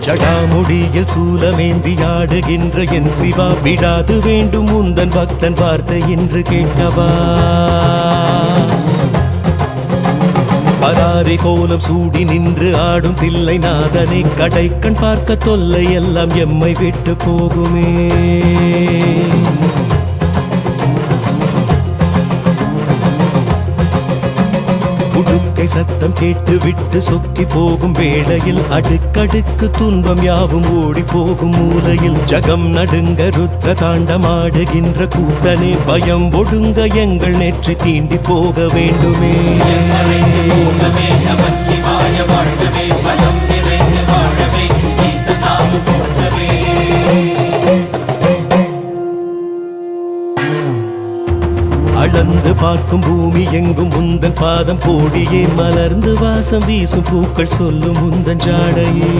ஜடாமுடியில் சூலமேந்தி ஆடுகின்ற என் சிவா விடாது வேண்டும் உந்தன் பக்தன் வார்த்தை என்று கேட்கவா பராரி கோலம் சூடி நின்று ஆடும் தில்லை நாதனை கடைக்கண் பார்க்க தொல்லை எல்லாம் எம்மை விட்டு போகுமே உடுக்கை சத்தம் கேட்டு விட்டு சொக்கி போகும் வேளையில் அடுக்கடுக்கு துன்பம் யாவும் ஓடி போகும் மூலையில் ஜகம் நடுங்க ருத்ர தாண்டமாடுகின்ற கூத்தனே பயம் ஒடுங்க எங்கள் நெற்றி தீண்டி போக வேண்டுமே அளந்து பார்க்கும் பூமி எங்கும் முந்தன் பாதம் கோடியே மலர்ந்து வாசம் வீசும் பூக்கள் சொல்லும் முந்தன் ஜாடையே